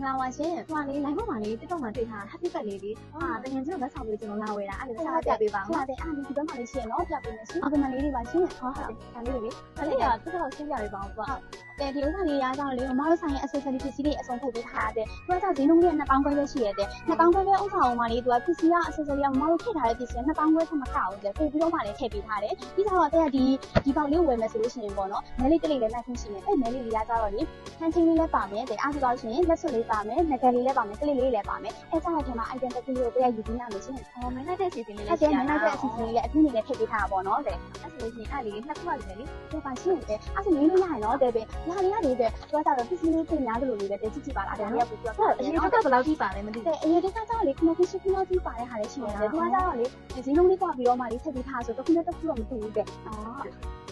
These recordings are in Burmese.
လာပါရှင်။ဟိုကလေ live ပေါ်မှာလေ TikTok မှာတွေ့ထား happy birthday လေး။ဟာတကယ်ကျွန်တော်လက်ဆောင်လေးကျွန်တော်လာဝယ်တာအဲ့ဒါဆက်ပြပေးပါဦး။ဟုတ်တယ်အဲ့ဒါဒီဘက်မှာလေးရှိရနော်ပြပေးမယ်ရှင်။အခုမှလေးတွေပါရှင်။ဟုတ်ဟုတ်ဒါလေးတွေလေ။ဒါလေးကတော်တော်ရှင်းပြပေးပါဦးပေါ့။တဲ့ဒီဥစ္စာလေးရာကြောင့်လေမမတို့ဆိုင်ရဲ့ accessory ပစ္စည်းတွေအစုံထုတ်ပေးထားတဲ့။သူကဈေးနှုန်းလေး2000ခွဲပဲရှိရတဲ့။2000ခွဲပဲဥစ္စာအောင်မှလေးသူကပစ္စည်းက accessory ကမမတို့ထည့်ထားတဲ့ပစ္စည်းက2000ခွဲထက်မကအောင်တဲ့။ပို့ပြီးတော့မှလည်းထည့်ပေးထားတယ်။ပြီးတော့တဲ့ဒီပေါက်လေးဝယ်မယ်ဆိုလို့ရှိရင်ပေါ့နော်။မဲလေးတစ်လေးလည်းလိုက်ခွင့်ရှိတယ်။အဲ့မဲလေးရာကြတော့လေဟန်ချင်းလေးလည်းပါမယ်တဲ့။အားဆိုလို့ရှိရင်လက်စွပ်လေးပါမယ်။ငကယ်လေးလည်းပါမယ်။ကလေးလေးလည်းပါမယ်။အဲကြောင့်ကျွန်တော် item တစ်ခုကိုပြရယူပြီးရမယ်ရှင်။မင်းလိုက်တဲ့အစီအစဉ်လေးလည်းရှိရတယ်။မင်းလိုက်တဲ့အစီအစဉ်လေးလည်းအခုနေလည်းထည့်ပေးထားတာပေါ့နော်တဲ့။အဲ့ဆိုလို့ရှိရင်အဲ့လေးနှစ်ခုရတယ်လေ။ဒီပါရှင်တဲ့။အဲ့ဆိုလေးလို့ရရင်နော်တဲ့ပဲ။ညာလေးရတယ်တဲ့။သူကကြတော့ပစ္စည်းလေးပြင်များလို့လေးပဲတဲ့ကြည့်ကြည့်ပါလား။ဒါလေးကပို့ပြီးတော့အရင်ကဘယ်လောက်ကြီးပါလဲမသိဘူး။အရင်ကကျတော့လေခဏခဏရှိခဏကြီးပါတဲ့ဟာလေးရှိရတယ်။သူကကြတော့လေဈေးနှုန်းလေးပေါ့ပြီးတော့မှလေးထည့်ပေးထားဆိုတော့တစ်ခုနဲ့တစ်ခုတော့မတူဘူးတဲ့။အော်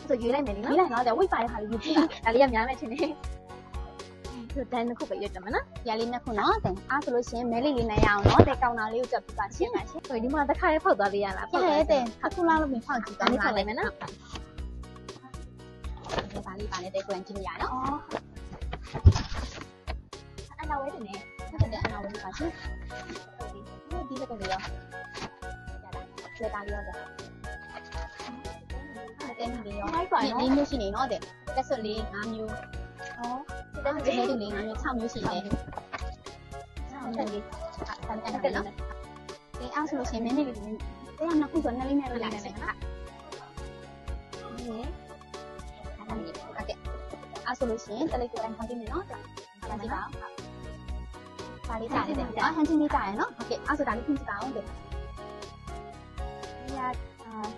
ဆိုရွေးလိုက်မယ်လေနော်။ရွေးလိုက်တော့တဲ့ဝိတ်ပါတဲ့ဟာလေးယူကြည့်။ဒါလေးကများမယ်ထင်တယ်။ဒီတန်းတစ်ခုပဲရွတ်တယ်မနော်။ရလေးနှစ်ခုနော်။တဲ့အားဆိုလို့ရှိရင်မဲလေးလေးနိုင်ရအောင်နော်။တဲ့ကောင်တာလေးကိုကြပ်ပြီးပါရှင်းပါရှင်း။ဟိုဒီမှာတစ်ခါလေးဖောက်သွားသေးရလား။ဖောက်ရဲတဲ့။အခုလောက်လို့မြင်ဖောက်ကြည့်ပါမယ်။ဖောက်လိုက်မယ်နော်။ဒီပါလေးပါနေတဲ့ကွန်ကြည့်ရနော်။အော်။အဲ့ဒါဝဲတယ်နေ။ဟုတ်တယ်အဲ့ဒါဝဲပါရှင်း။ဒီလက်ကလေးရော။ရလား။ဆွဲတာလေးရောတဲ့။အဲ့ဒါလေးရော။လေးမျိုးရှိနေနော်တဲ့။လက်စွပ်လေး5မျိုး။အော်။ဒါကလည်းဒီလေး5မျိုး6မျိုးရှိတယ်။6မျိုးလေး။အဲ့ဒါနော်။ဒီအားဆိုလို့ရှိရင်မင်းလေးလေးတရားနှစ်ခုဆိုနှစ်လေးနဲ့လောက်ရတယ်နော်။ဒီโอเคအားဆိုလို့ရှိရင်တလေးကိုတိုင်းခေါင်းပြနေနော်။ဒါကြည့်ပါဦး။ဒါလေးကြားနေတယ်။ဟန်ချင်းလေးကြားရနော်။โอเคအားဆိုဒါလေးပြင်ကြည့်ပါဦးတဲ့။ဒီက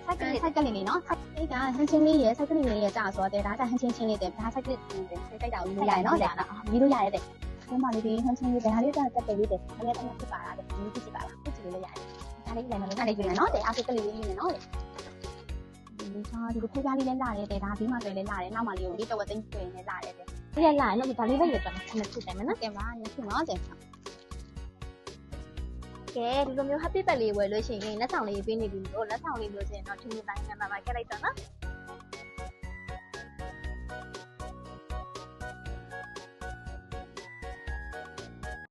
စိုက်ကလေးလေးနော်။ဒီကဟန်ချင်းလေးရဲ့စိုက်ကလေးလေးရဲ့ကြားဆိုတော့ဒါကဟန်ချင်းချင်းလေးတဲ့။ဒါစိုက်ကလေးလေးတဲ့စိုက်တာကိုလို့ရတယ်နော်။ဒါပြီးလို့ရတယ်တဲ့။ဒီမှာလေးဒီဟန်ချင်းလေးဒါလေးကတက်တယ်လေးတဲ့။ဒါလေးတော့ဖြစ်ပါလားတဲ့။ဒီကြည့်ပါလား။ကြည့်လို့ရတယ်။ဒါလေးလည်းမလို့ဒါလေးပြင်နော်တဲ့။အားဆိုကလေးလေးနဲ့နော်တဲ့။ဒီလိုဖေးပြားလေးလည်းလာတယ်တဲ့ဒါပြီးမှလည်းလာတယ်နောက်မှလေးကိုလေးတော့သိန်းပြင်နေလာတယ်တဲ့ဒီကလာရင်တော့ဒါလေးပဲရတော့နှစ်ခုတယ်မနော်ကဲပါနှစ်ခုနော်တဲ့ကဲဒီလိုမျိုး happy birthday ဝယ်လို့ရှိရင်လက်ဆောင်လေးပေးနေပြီလို့လက်ဆောင်လေးလို့ရှိရင်တော့ထင်းထင်းတိုင်းနဲ့ပါပါခဲ့လိုက်တော့နော်